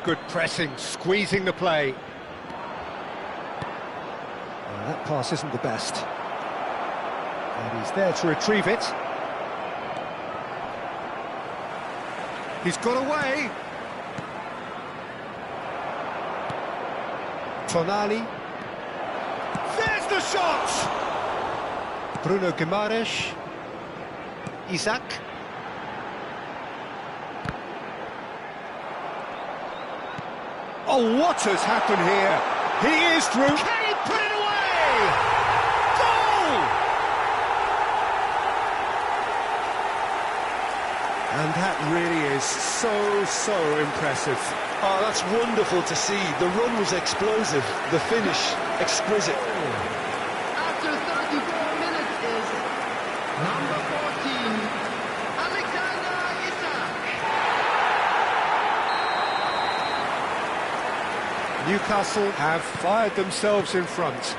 Good pressing, squeezing the play. That pass isn't the best. And he's there to retrieve it. He's got away. Tonali. There's the shot! Bruno Guimaraes. Isaac. Oh, what has happened here? He is through. Can he put it away? Goal! And that really is so impressive. Oh, that's wonderful to see. The run was explosive, the finish exquisite. After 34 minutes is number 14, Alexander Isak. Newcastle have fired themselves in front.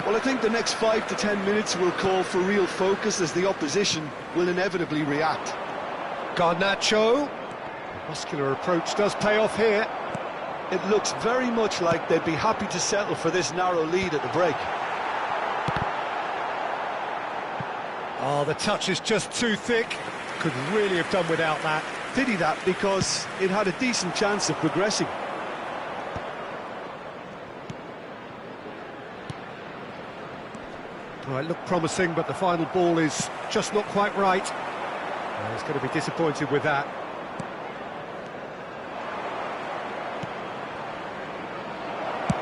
Well, I think the next 5 to 10 minutes will call for real focus as the opposition will inevitably react. Garnacho. Muscular approach does pay off here. It looks very much like they'd be happy to settle for this narrow lead at the break. Oh, the touch is just too thick. Could really have done without that. Pity that, because it had a decent chance of progressing. Well, it looked promising, but the final ball is just not quite right. Well, he's going to be disappointed with that.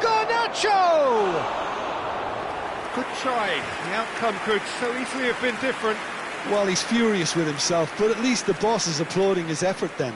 Garnacho! Good try. The outcome could so easily have been different. Well, he's furious with himself, but at least the boss is applauding his effort then.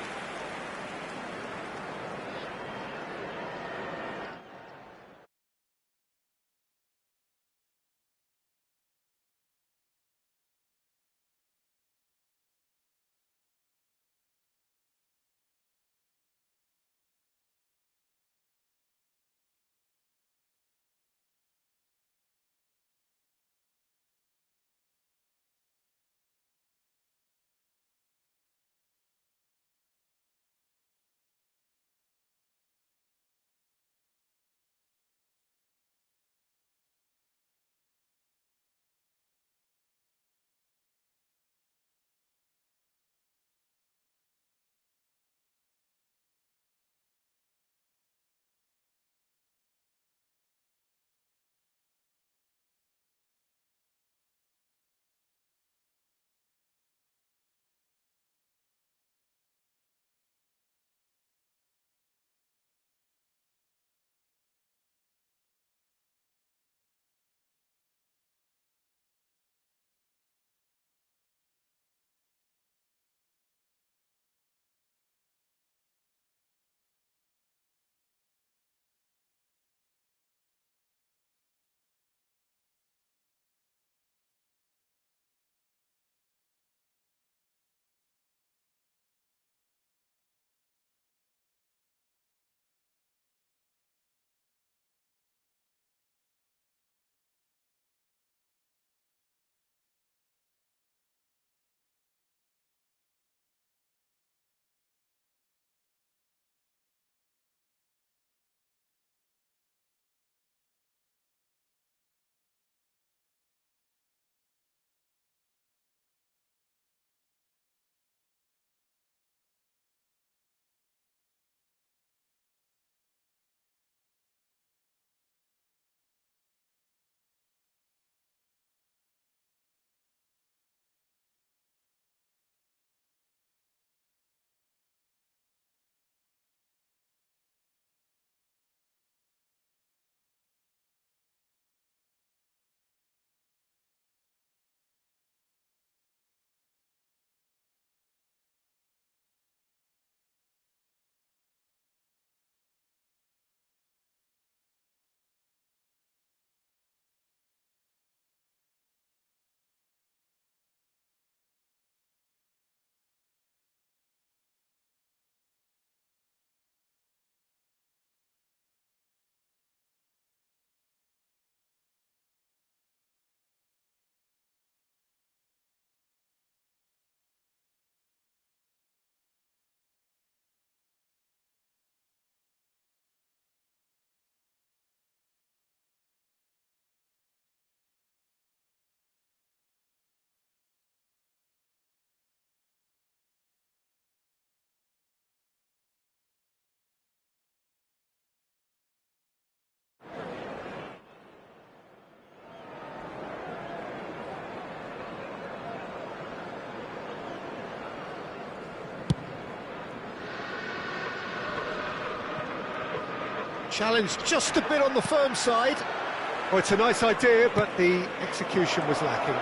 Challenge just a bit on the firm side. Oh, it's a nice idea, but the execution was lacking.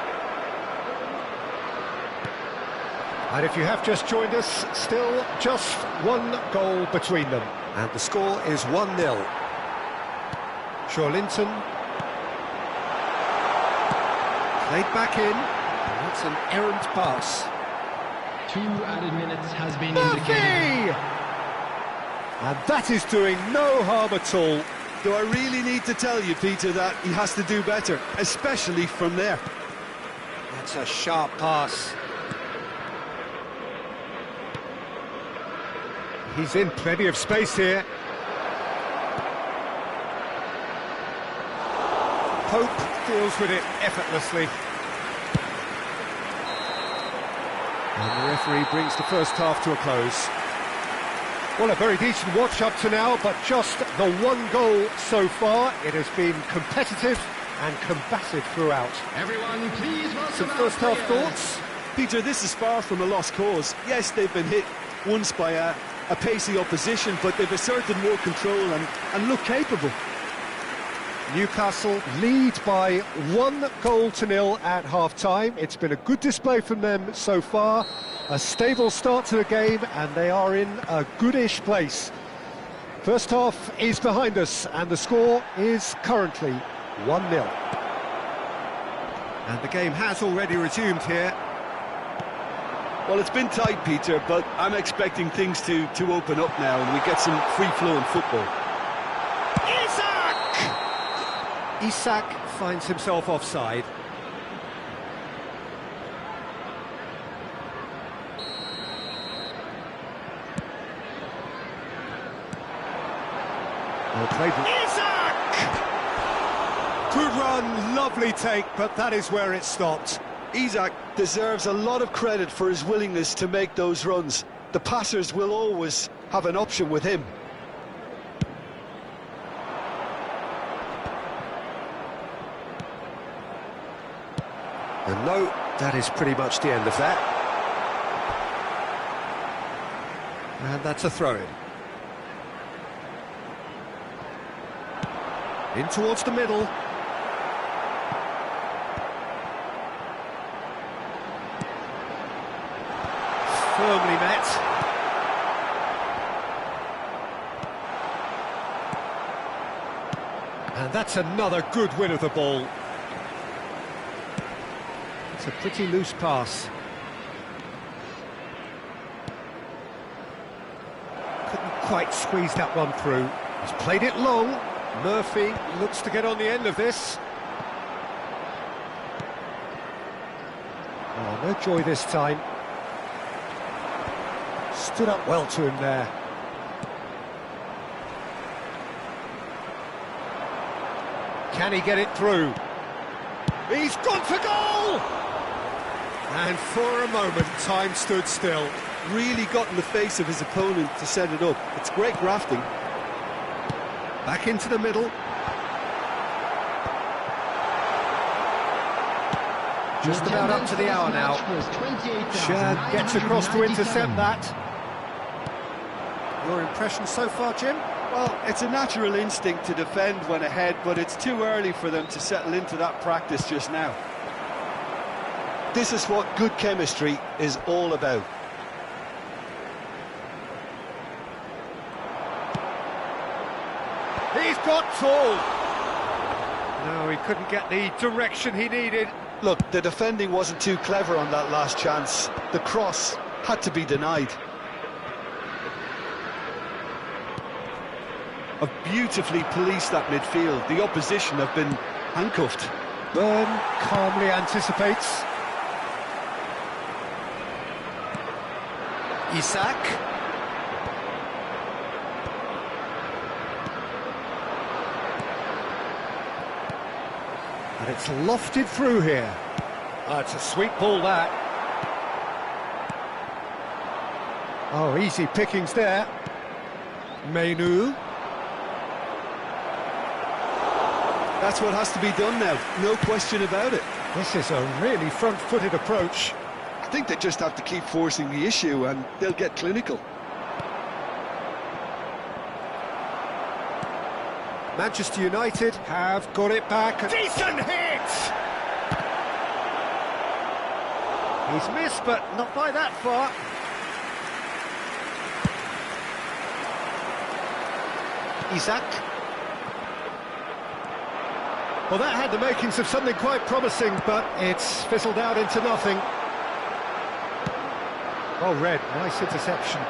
And if you have just joined us, still just one goal between them. And the score is 1-0. Linton. Played back in. And that's an errant pass. 2 added minutes has been Murphy! indicated. And that is doing no harm at all. Do I really need to tell you, Peter, that he has to do better, especially from there? That's a sharp pass. He's in plenty of space here. Pope deals with it effortlessly. And the referee brings the first half to a close. Well, a very decent watch up to now, but just the one goal so far. It has been competitive and combative throughout. Everyone, please welcome Some our first half players. thoughts? Peter, this is far from a lost cause. Yes, they've been hit once by a pacey opposition, but they've asserted more control and look capable. Newcastle lead by 1-0 at half-time. It's been a good display from them so far. A stable start to the game, and they are in a goodish place. First half is behind us, and the score is currently 1-0. And the game has already resumed here. Well, it's been tight, Peter, but I'm expecting things to open up now and we get some free-flowing football. Isak finds himself offside. Well played. Isak! Good run, lovely take, but that is where it stopped. Isak deserves a lot of credit for his willingness to make those runs. The passers will always have an option with him. And no, that is pretty much the end of that. And that's a throw-in. In towards the middle. Firmly met. And that's another good win of the ball. It's a pretty loose pass. Couldn't quite squeeze that one through. He's played it long. Murphy looks to get on the end of this. Oh, no joy this time. Stood up well to him there. Can he get it through? He's gone for goal! And for a moment, time stood still. Really got in the face of his opponent to set it up. It's great grafting. Back into the middle. Just about up to the hour now. Shad gets across to intercept that. Your impression so far, Jim? Well, it's a natural instinct to defend when ahead, but it's too early for them to settle into that practice just now. This is what good chemistry is all about. He's got tall. No, he couldn't get the direction he needed. Look, the defending wasn't too clever on that last chance. The cross had to be denied. Have beautifully policed that midfield. The opposition have been handcuffed. Byrne calmly anticipates. Isak. And it's lofted through here. Oh, it's a sweet ball, that. Oh, easy pickings there. Menu. That's what has to be done now, no question about it. This is a really front-footed approach. I think they just have to keep forcing the issue and they'll get clinical. Manchester United have got it back. Decent hit! He's missed, but not by that far. Isak. Well, that had the makings of something quite promising, but it's fizzled out into nothing. Well read, nice interception.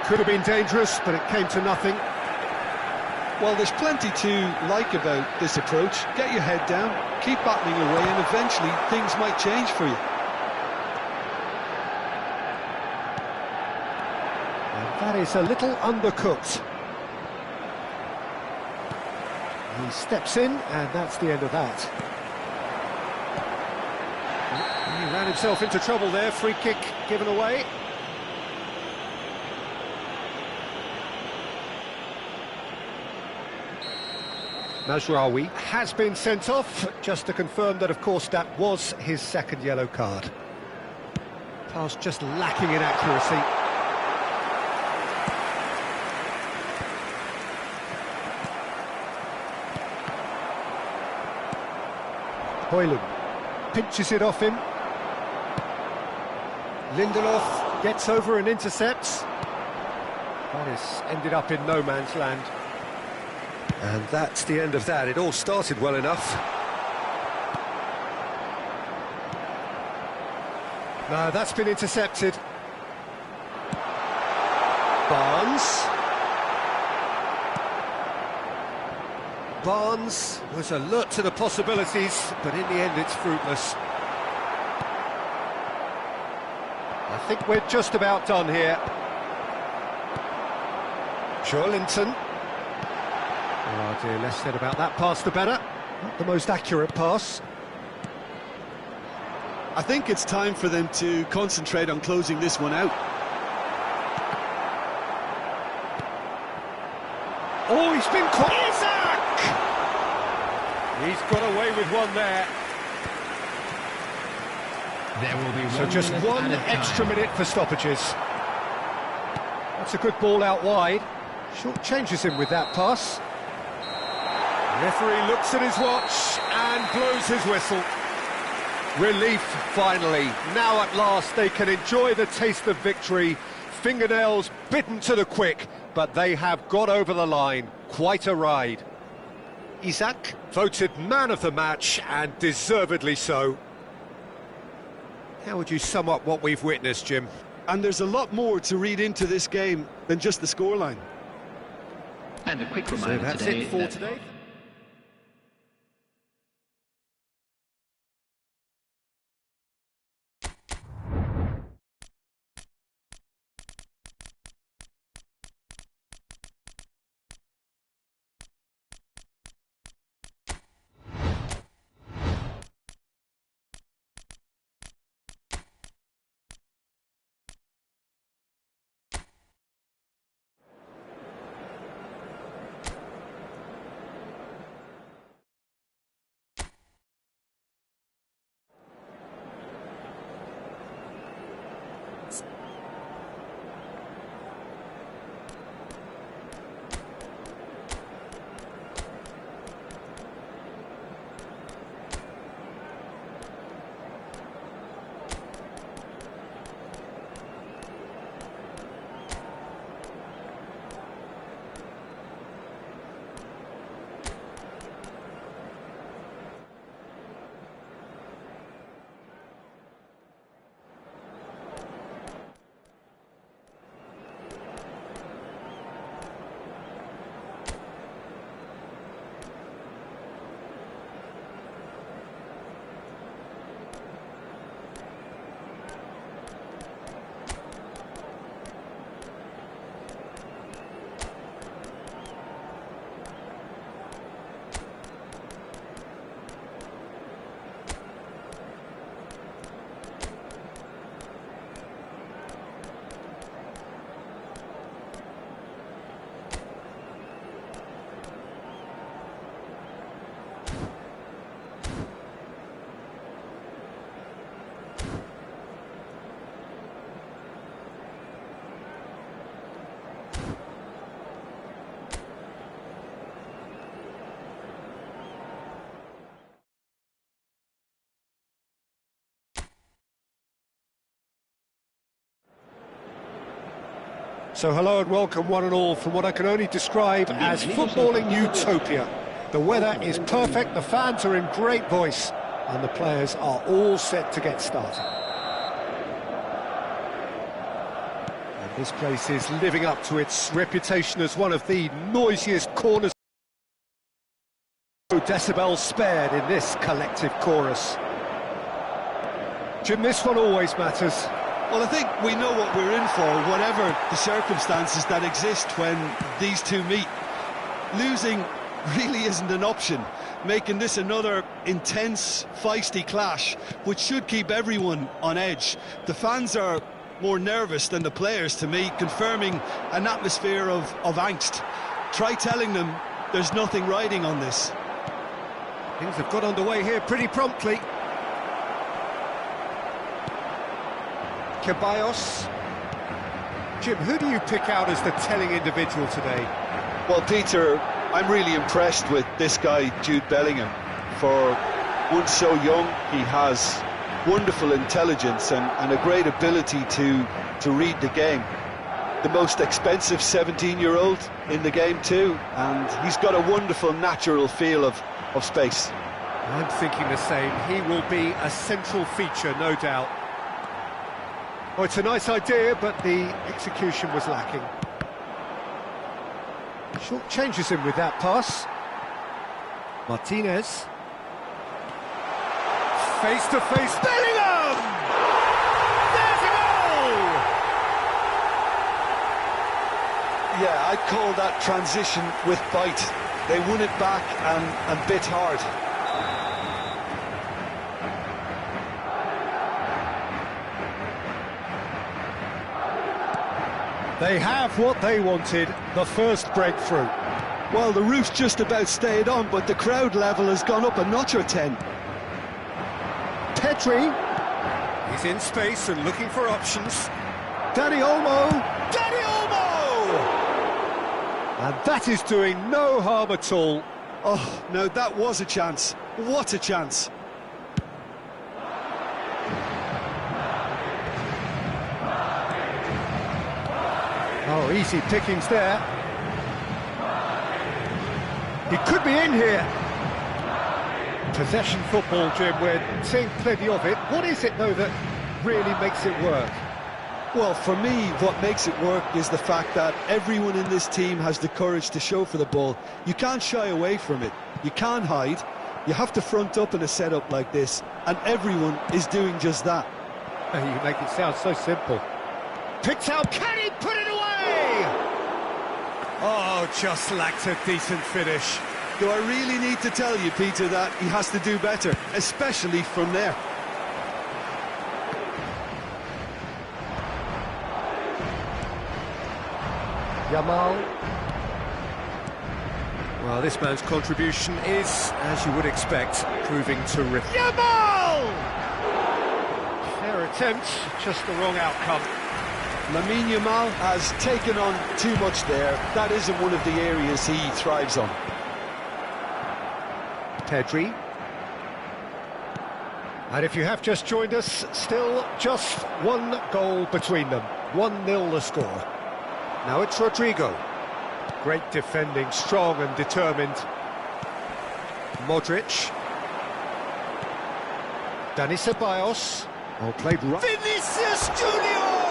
Could have been dangerous, but it came to nothing. Well, there's plenty to like about this approach. Get your head down, keep battling away, and eventually things might change for you. And that is a little undercooked. He steps in, and that's the end of that. He ran himself into trouble there, free kick given away. Mazraoui has been sent off, just to confirm that, of course, that was his second yellow card. Pass just lacking in accuracy. Hoyland pinches it off him. Lindelof gets over and intercepts. That has ended up in no man's land. And that's the end of that. It all started well enough. No, that's been intercepted. Barnes was alert to the possibilities, but in the end it's fruitless. I think we're just about done here. Joelinton. Oh dear, less said about that pass the better. Not the most accurate pass. I think it's time for them to concentrate on closing this one out. Oh, he's been caught! Isak! He's got away with one there. There will be So just one extra minute for stoppages. That's a good ball out wide. Short changes him with that pass. Referee looks at his watch and blows his whistle. Relief, finally. Now at last they can enjoy the taste of victory. Fingernails bitten to the quick, but they have got over the line. Quite a ride. Isak, voted man of the match, and deservedly so. How would you sum up what we've witnessed, Jim? And there's a lot more to read into this game than just the scoreline. And a quick So reminder that's today it for that today. So hello and welcome one and all from what I can only describe as footballing utopia. The weather is perfect, the fans are in great voice, and the players are all set to get started. And this place is living up to its reputation as one of the noisiest corners. No decibels spared in this collective chorus. Jim, this one always matters. Well, I think we know what we're in for, whatever the circumstances that exist when these two meet. Losing really isn't an option, making this another intense, feisty clash, which should keep everyone on edge. The fans are more nervous than the players, to me, confirming an atmosphere of angst. Try telling them there's nothing riding on this. Things have got underway here pretty promptly. Ceballos. Jim, who do you pick out as the telling individual today? Well, Peter, I'm really impressed with this guy, Jude Bellingham. For one so young, he has wonderful intelligence and a great ability to read the game. The most expensive 17-year-old in the game too, and he's got a wonderful natural feel of space. I'm thinking the same. He will be a central feature, no doubt. Oh, it's a nice idea, but the execution was lacking. Short changes him with that pass. Martinez. Face-to-face, Bellingham! There's a goal! Yeah, I'd call that transition with bite. They won it back and bit hard. They have what they wanted, the first breakthrough. Well, the roof's just about stayed on, but the crowd level has gone up a notch or 10. Pedri. He's in space and looking for options. Dani Olmo. Dani Olmo! And that is doing no harm at all. Oh, no, that was a chance. What a chance. Oh, easy pickings there. He could be in here. Possession football, Jim, we're seeing plenty of it. What is it, though, that really makes it work? Well, for me, what makes it work is the fact that everyone in this team has the courage to show for the ball. You can't shy away from it. You can't hide. You have to front up in a setup like this, and everyone is doing just that. You make it sound so simple. Picked out, can he put it away? Oh, just lacked a decent finish. Do I really need to tell you, Peter, that he has to do better, especially from there? Yamal. Well, this man's contribution is, as you would expect, proving terrific. Yamal! Fair attempt, just the wrong outcome. Lamine Yamal has taken on too much there. That isn't one of the areas he thrives on. Pedri. And if you have just joined us, still just one goal between them. 1-0 the score. Now it's Rodrigo. Great defending, strong and determined. Modric. Dani Ceballos. Oh, played right. Vinicius Junior!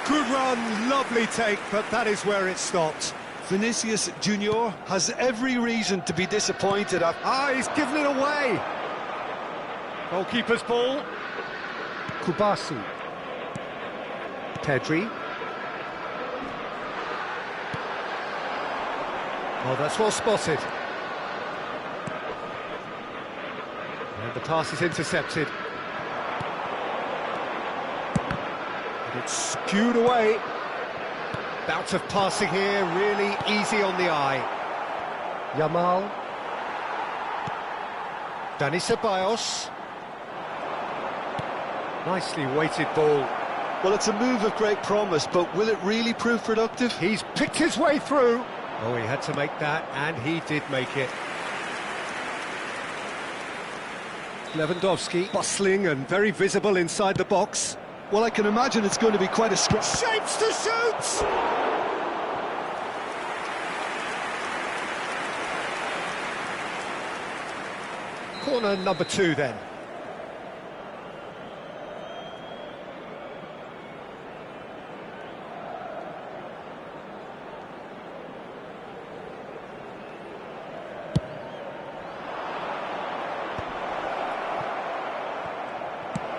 Good run, lovely take, but that is where it stopped. Vinicius Junior has every reason to be disappointed. He's given it away. Goalkeeper's ball. Kubasi. Pedri. Oh, that's well spotted. And the pass is intercepted. And it's skewed away. Bout of passing here, really easy on the eye. Yamal. Dani Ceballos. Nicely weighted ball. Well, it's a move of great promise, but will it really prove productive? He's picked his way through. Oh, he had to make that, and he did make it. Lewandowski, bustling and very visible inside the box. Well, I can imagine it's going to be quite a Shapes to shoot! Corner number 2 then.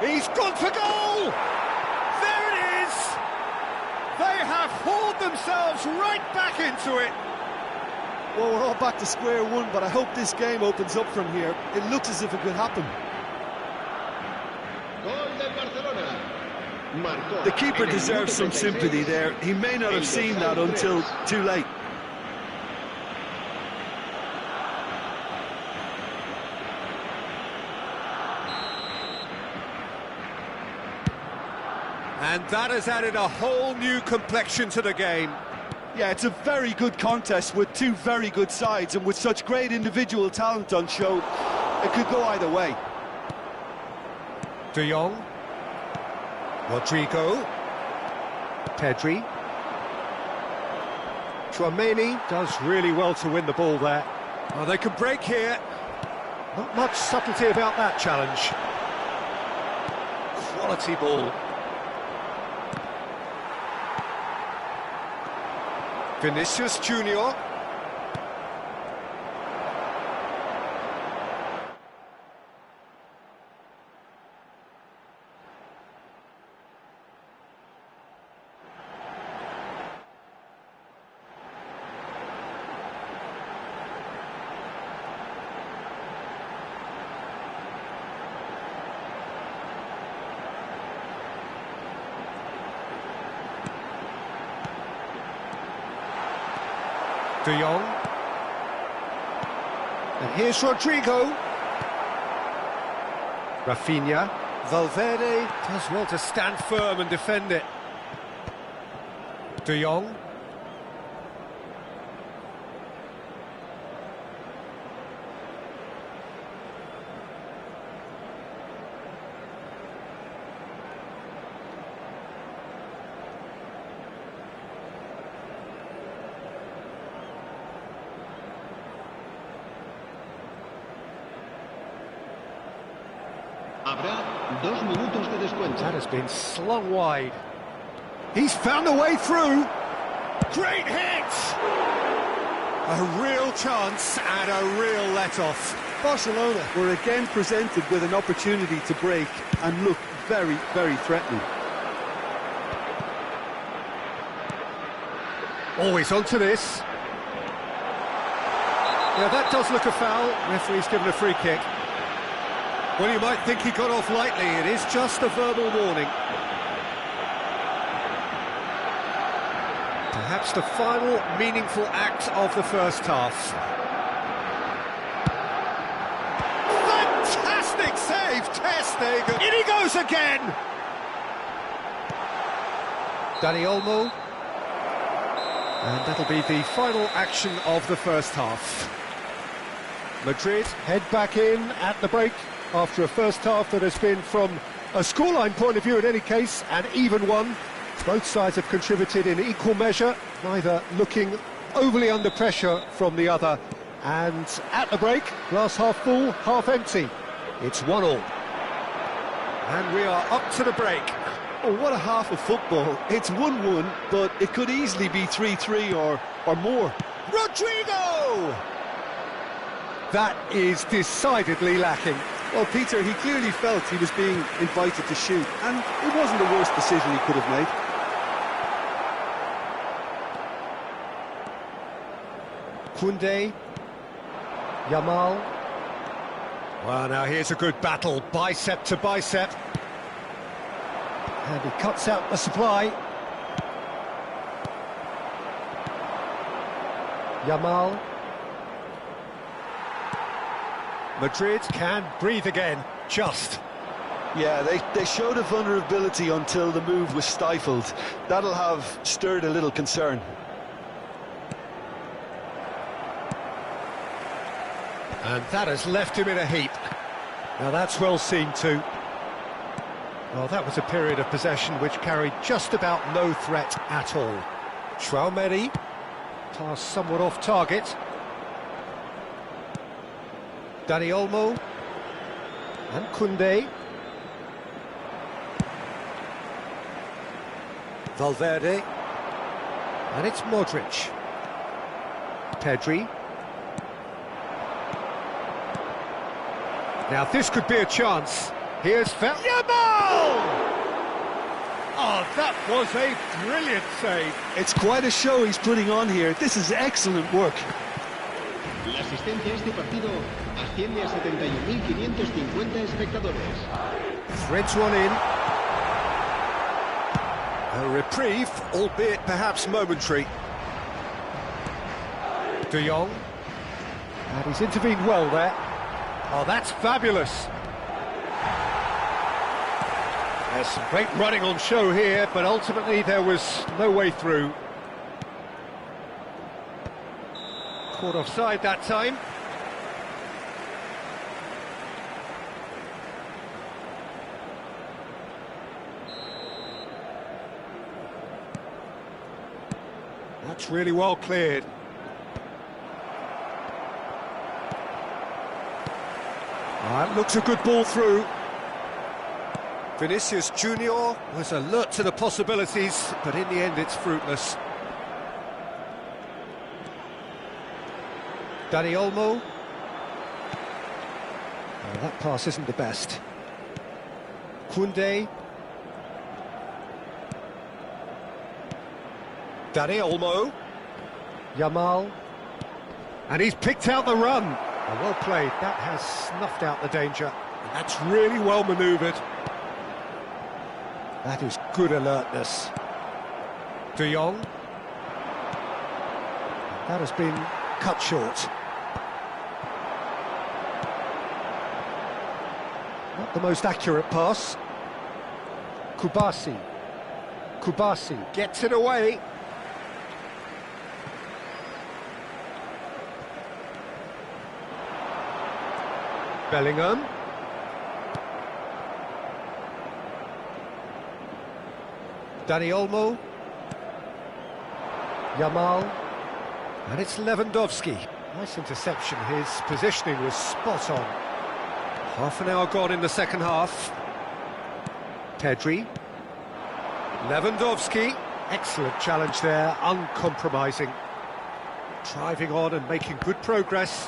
He's gone for goal! There it is! They have hauled themselves right back into it. Well, we're all back to square one, but I hope this game opens up from here. It looks as if it could happen. The keeper deserves some sympathy there. He may not have seen that until too late. And that has added a whole new complexion to the game. Yeah, it's a very good contest with two very good sides, and with such great individual talent on show, it could go either way. De Jong. Rodrigo. Pedri. Tchouaméni does really well to win the ball there. Oh, they can break here. Not much subtlety about that challenge. Quality ball. Vinicius Junior. De Jong. And here's Rodrigo. Rafinha. Valverde does well to stand firm and defend it. De Jong. Habrá 2 minutos de descuento. That has been slung wide. He's found a way through. Great hit! A real chance and a real let-off. Barcelona were again presented with an opportunity to break and look very, very threatening. Always onto this. Yeah, that does look a foul. Referee's given a free kick. Well, you might think he got off lightly. It is just a verbal warning. Perhaps the final meaningful act of the first half. Fantastic save, Ter Stegen. In he goes again. Dani Olmo. And that'll be the final action of the first half. Madrid head back in at the break after a first half that has been, from a scoreline point of view in any case, an even one. Both sides have contributed in equal measure, neither looking overly under pressure from the other. And at the break, glass half full, half empty. It's 1-1. And we are up to the break. Oh, what a half of football. It's 1-1, but it could easily be 3-3 or more. Rodrigo! That is decidedly lacking. Well, Peter, he clearly felt he was being invited to shoot, and it wasn't the worst decision he could have made. Koundé. Yamal. Well, now here's a good battle, bicep to bicep. And he cuts out the supply. Yamal. Madrid can breathe again, just. Yeah, they showed a vulnerability until the move was stifled. That'll have stirred a little concern. And that has left him in a heap. Now that's well seen too. Well, that was a period of possession which carried just about no threat at all. Traumeri, pass somewhat off target. Dani Olmo and Koundé. Valverde, and it's Modric. Pedri. Now this could be a chance. Here's Yamal! Oh, that was a brilliant save. It's quite a show he's putting on here. This is excellent work. La asistencia a este partido asciende a 71.550 espectadores. Threads one in. A reprieve, albeit perhaps momentary. De Jong. And he's intervened well there. Oh, that's fabulous. There's some great running on show here, but ultimately there was no way through. Caught offside that time. That's really well cleared. That looks a good ball through. Vinicius Junior was alert to the possibilities, but in the end it's fruitless. Dani Olmo. Oh, that pass isn't the best. Koundé. Dani Olmo. Yamal. And he's picked out the run. Oh, well played. That has snuffed out the danger. And that's really well manoeuvred. That is good alertness. De Jong. That has been cut short. Not the most accurate pass. Kubasi. Kubasi gets it away. Bellingham. Dani Olmo. Yamal. And it's Lewandowski. Nice interception. His positioning was spot on. Half an hour gone in the second half. Pedri. Lewandowski. Excellent challenge there, uncompromising. Driving on and making good progress.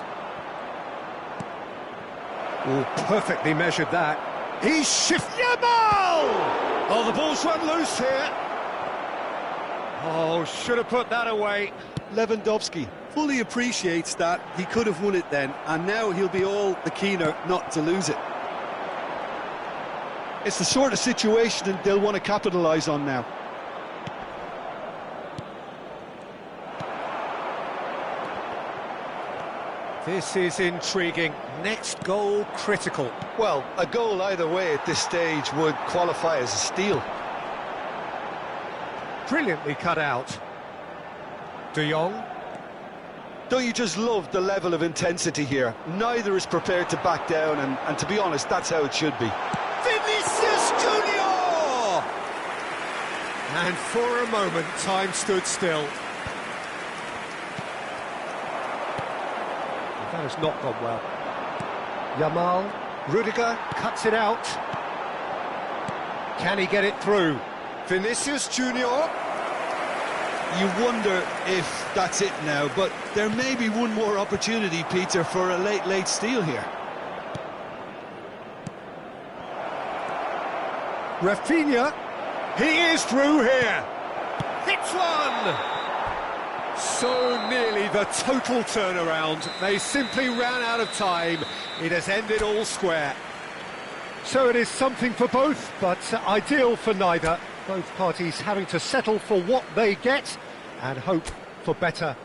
Oh, perfectly measured that. He's shifted. Yamal! Oh, the ball's run loose here. Oh, should have put that away. Lewandowski fully appreciates that he could have won it then, and now he'll be all the keener not to lose it. It's the sort of situation they'll want to capitalise on now. This is intriguing. Next goal critical. Well, a goal either way at this stage would qualify as a steal. Brilliantly cut out. De Jong. Don't you just love the level of intensity here? Neither is prepared to back down, and to be honest, that's how it should be. Vinicius Junior! And for a moment, time stood still. That has not gone well. Yamal, Rudiger cuts it out. Can he get it through? Vinicius Junior. You wonder if that's it now, but there may be one more opportunity, Peter, for a late steal here. Rafinha, he is through here. Hits one! So nearly the total turnaround. They simply ran out of time. It has ended all square. So it is something for both, but ideal for neither. Both parties having to settle for what they get and hope for better.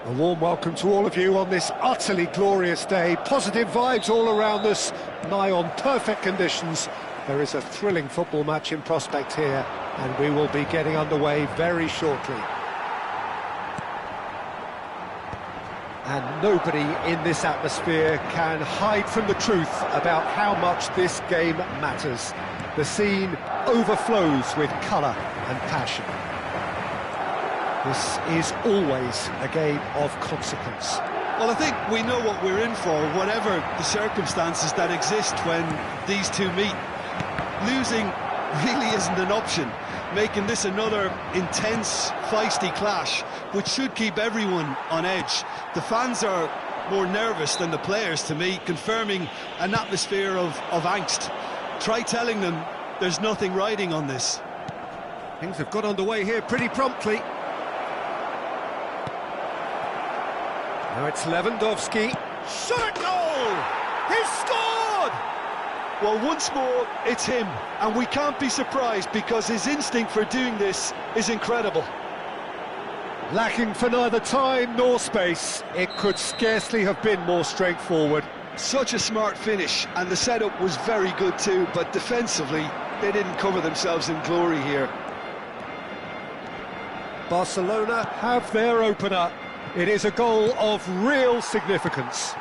A warm welcome to all of you on this utterly glorious day. Positive vibes all around us, nigh on perfect conditions. There is a thrilling football match in prospect here, and we will be getting underway very shortly. And nobody in this atmosphere can hide from the truth about how much this game matters. The scene overflows with colour and passion. This is always a game of consequence. Well, I think we know what we're in for, whatever the circumstances that exist when these two meet. Losing really isn't an option, making this another intense, feisty clash, which should keep everyone on edge. The fans are more nervous than the players, to me, confirming an atmosphere of angst. Try telling them there's nothing riding on this. Things have got underway here pretty promptly. Now it's Lewandowski. Shot at goal! He's scored! Well, once more, it's him, and we can't be surprised because his instinct for doing this is incredible. Lacking for neither time nor space, it could scarcely have been more straightforward. Such a smart finish, and the setup was very good too, but defensively, they didn't cover themselves in glory here. Barcelona have their opener. It is a goal of real significance.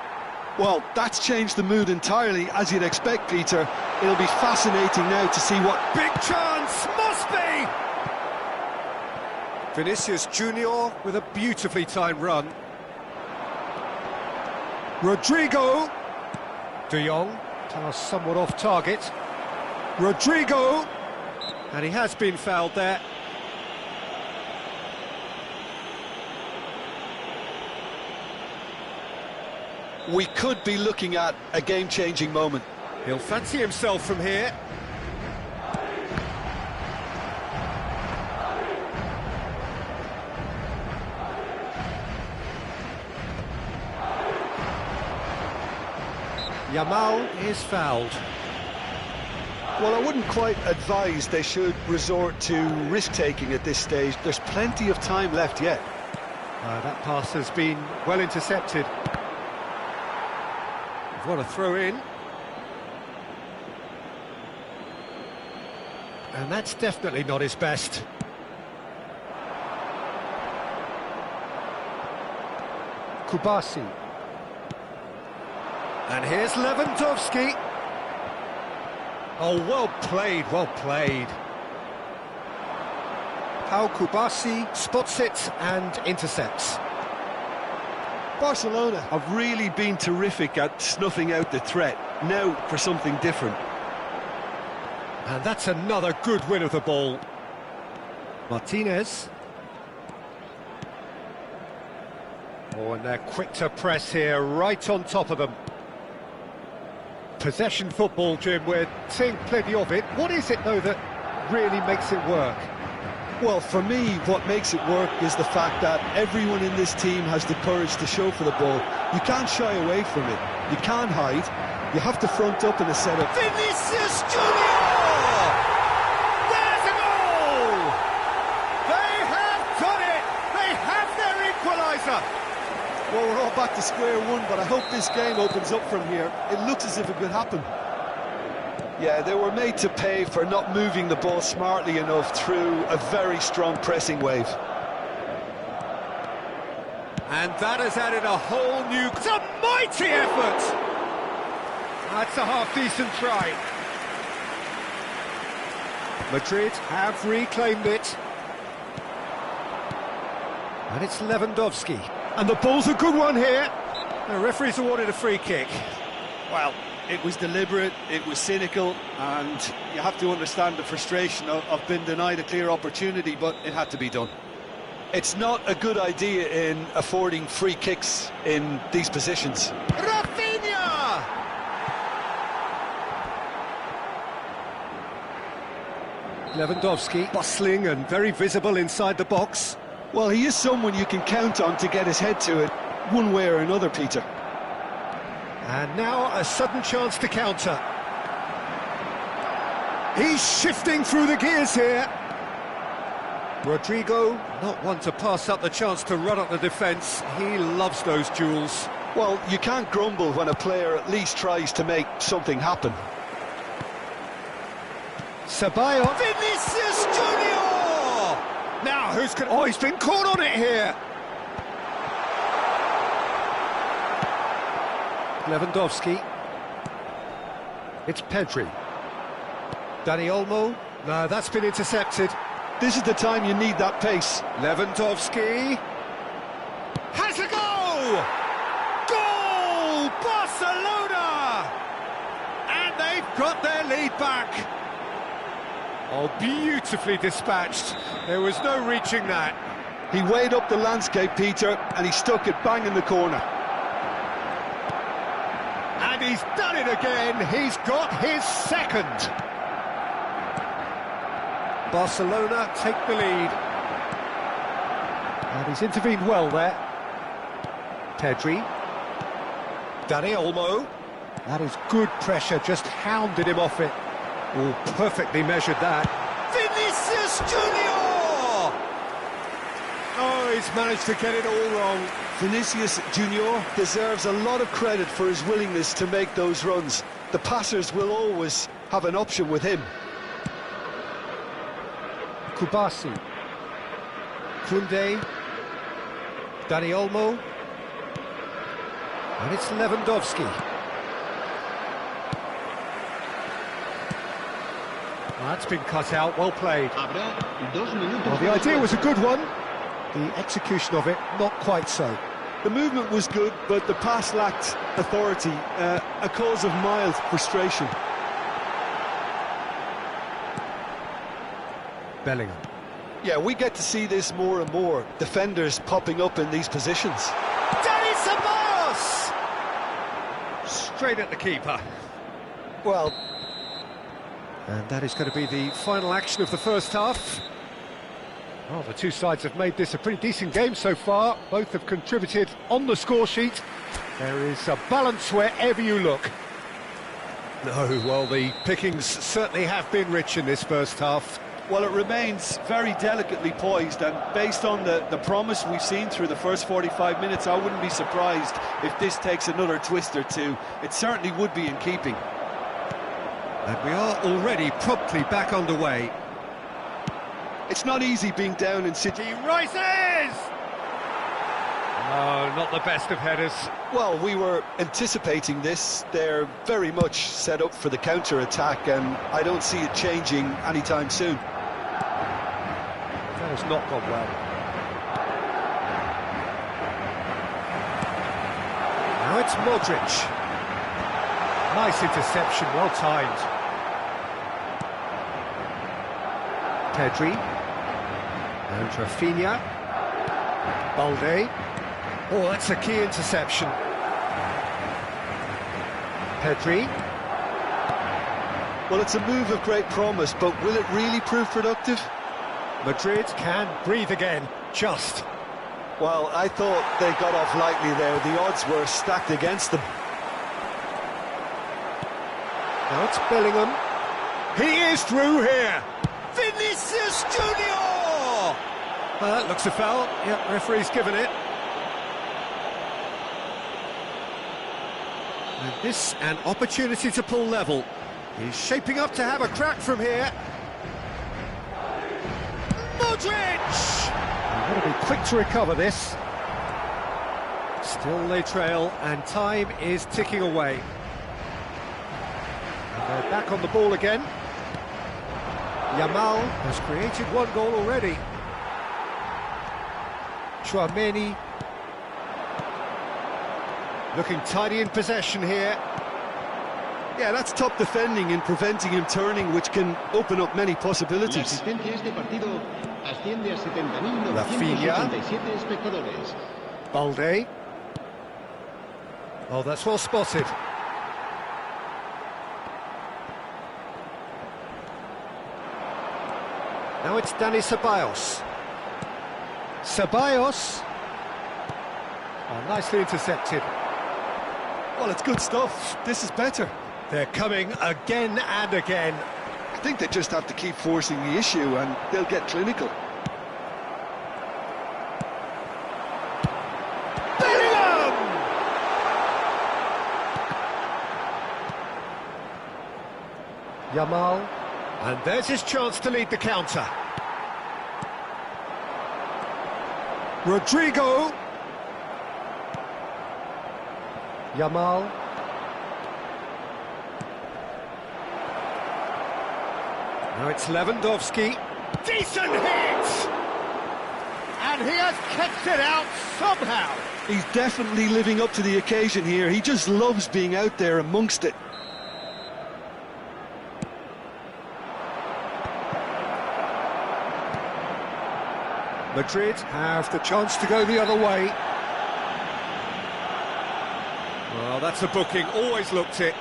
Well, that's changed the mood entirely, as you'd expect, Peter. It'll be fascinating now to see what... Big chance, must be! Vinicius Junior with a beautifully timed run. Rodrigo. De Jong, pass somewhat off target. Rodrigo. And he has been fouled there. We could be looking at a game-changing moment. He'll fancy himself from here. Yamal is fouled. Well, I wouldn't quite advise they should resort to risk-taking at this stage. There's plenty of time left yet. That pass has been well intercepted. What a throw in. And that's definitely not his best. Kubasi. And here's Lewandowski. Oh, well played, well played. Pau Kubasi spots it and intercepts. Barcelona have really been terrific at snuffing out the threat. Now for something different. And that's another good win of the ball. Martinez. Oh, and they're quick to press here, right on top of them. Possession football, Jim, we're seeing plenty of it. What is it, though, that really makes it work? Well, for me, what makes it work is the fact that everyone in this team has the courage to show for the ball. You can't shy away from it. You can't hide. You have to front up in a setup. Vinicius Junior! There's a goal! They have done it! They have their equaliser! Well, we're all back to square one, but I hope this game opens up from here. It looks as if it could happen. Yeah, they were made to pay for not moving the ball smartly enough through a very strong pressing wave. And that has added a whole new... It's a mighty effort! That's a half-decent try. Madrid have reclaimed it. And it's Lewandowski. And the ball's a good one here. The referee's awarded a free kick. Well, it was deliberate, it was cynical, and you have to understand the frustration of being denied a clear opportunity, but it had to be done. It's not a good idea in affording free kicks in these positions. Rafinha! Lewandowski, bustling and very visible inside the box. Well, he is someone you can count on to get his head to it, one way or another, Peter. And now a sudden chance to counter. He's shifting through the gears here. Rodrigo, not one to pass up the chance to run up the defence. He loves those duels. Well, you can't grumble when a player at least tries to make something happen. Ceballos. Vinicius Junior! Now, who's going... Oh, he's been caught on it here. Lewandowski. It's Pedri. Dani Olmo. No, that's been intercepted. This is the time you need that pace. Lewandowski. Has a goal! Goal! Barcelona! And they've got their lead back. Oh, beautifully dispatched. There was no reaching that. He weighed up the landscape, Peter, and he stuck it bang in the corner. And he's done it again. He's got his second. Barcelona take the lead. And he's intervened well there. Pedri. Dani Olmo. That is good pressure, just hounded him off it. Oh, perfectly measured that. Vinicius Junior! Oh, he's managed to get it all wrong. Vinicius Junior deserves a lot of credit for his willingness to make those runs. The passers will always have an option with him. Kubasi. Koundé. Dani Olmo. And it's Lewandowski. That's been cut out, well played. Well, the idea was a good one. The execution of it, not quite so. The movement was good, but the pass lacked authority, a cause of mild frustration. Bellingham. Yeah, we get to see this more and more. Defenders popping up in these positions. Dani Ceballos! Straight at the keeper. Well... And that is going to be the final action of the first half. Well, the two sides have made this a pretty decent game so far. Both have contributed on the score sheet. There is a balance wherever you look. No, well, the pickings certainly have been rich in this first half. Well, it remains very delicately poised, and based on the promise we've seen through the first 45 minutes, I wouldn't be surprised if this takes another twist or two. It certainly would be in keeping. And we are already promptly back underway. It's not easy being down in City. He rises! No, not the best of headers. Well, we were anticipating this. They're very much set up for the counter-attack, and I don't see it changing anytime soon. That has not gone well. Now it's Modric. Nice interception, well timed. Pedri. And Rafinha. Balde. Oh, that's a key interception. Pedri. Well, it's a move of great promise, but will it really prove productive? Madrid can breathe again, just. Well, I thought they got off lightly there. The odds were stacked against them. Now it's Bellingham. He is through here. Vinicius Junior! Well, that looks a foul. Yep, referee's given it. And this, an opportunity to pull level. He's shaping up to have a crack from here. Modric! You've got to be quick to recover this. Still they trail, and time is ticking away. And they're back on the ball again. Yamal has created one goal already. Chouameni looking tidy in possession here. Yeah, that's top defending and preventing him turning, which can open up many possibilities. Rafinha. Balde. Oh, that's well spotted. Now it's Dani Ceballos. Ceballos. Oh, nicely intercepted. Well, it's good stuff. This is better. They're coming again and again. I think they just have to keep forcing the issue and they'll get clinical. Yamal, and there's his chance to lead the counter. Rodrigo. Yamal. Now it's Lewandowski. Decent hit! And he has kept it out somehow. He's definitely living up to the occasion here. He just loves being out there amongst it. Madrid have the chance to go the other way. Well, that's a booking, always looked it.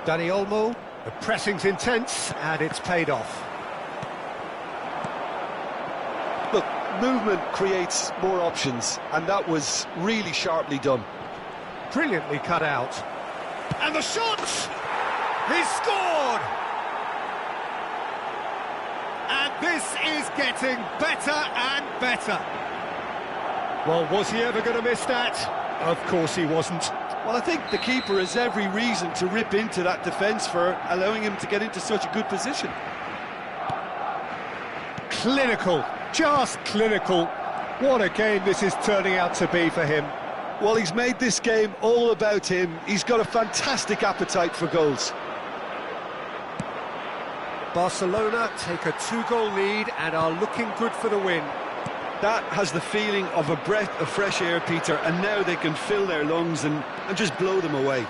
Dani Olmo, the pressing's intense and it's paid off. Look, movement creates more options, and that was really sharply done. Brilliantly cut out. And the shot! He's scored! And this is getting better and better. Well, was he ever going to miss that? Of course he wasn't. Well, I think the keeper has every reason to rip into that defence for allowing him to get into such a good position. Clinical, just clinical. What a game this is turning out to be for him. Well, he's made this game all about him. He's got a fantastic appetite for goals. Barcelona take a 2-goal lead and are looking good for the win. That has the feeling of a breath of fresh air, Peter, and now they can fill their lungs and just blow them away.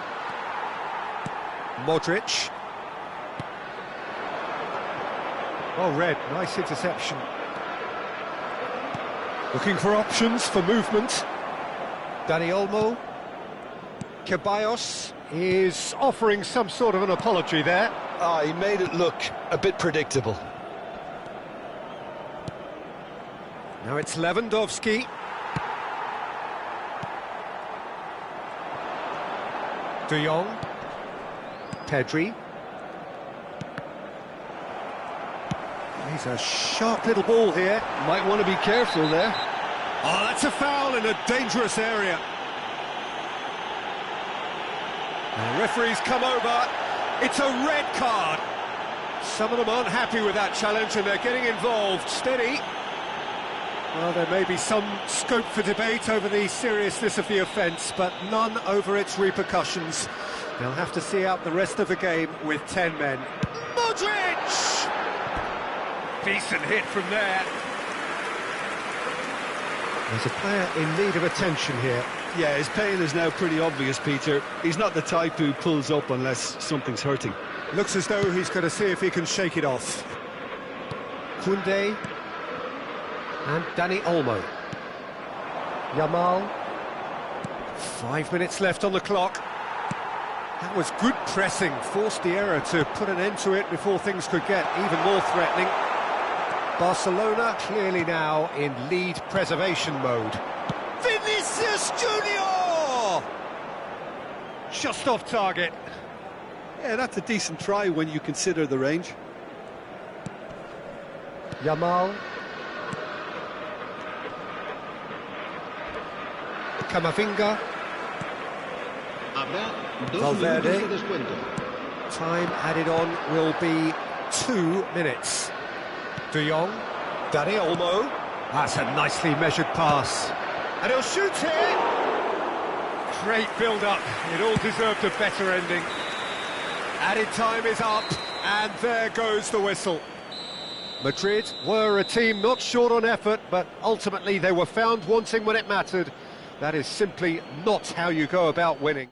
Modric. Well read, nice interception. Looking for options for movement. Dani Olmo. Ceballos is offering some sort of an apology there. He made it look a bit predictable. Now it's Lewandowski. De Jong. Pedri. He's a sharp little ball here. Might want to be careful there. Oh, that's a foul in a dangerous area. The referee's come over. It's a red card. Some of them aren't happy with that challenge and they're getting involved. Steady. Well, there may be some scope for debate over the seriousness of the offence, but none over its repercussions. They'll have to see out the rest of the game with 10 men. Modric! Decent hit from there. There's a player in need of attention here. Yeah, his pain is now pretty obvious, Peter. He's not the type who pulls up unless something's hurting. Looks as though he's going to see if he can shake it off. Koundé. And Dani Olmo. Yamal. 5 minutes left on the clock. That was good pressing, forced the error to put an end to it before things could get even more threatening. Barcelona clearly now in lead preservation mode. Vinicius Junior! Just off target. Yeah, that's a decent try when you consider the range. Yamal. Camavinga. Valverde. Time added on will be 2 minutes. De Jong. Dani Olmo. That's a nicely measured pass. And he'll shoot here. Great build-up. It all deserved a better ending. Added time is up, and there goes the whistle. Madrid were a team not short on effort, but ultimately they were found wanting when it mattered. That is simply not how you go about winning.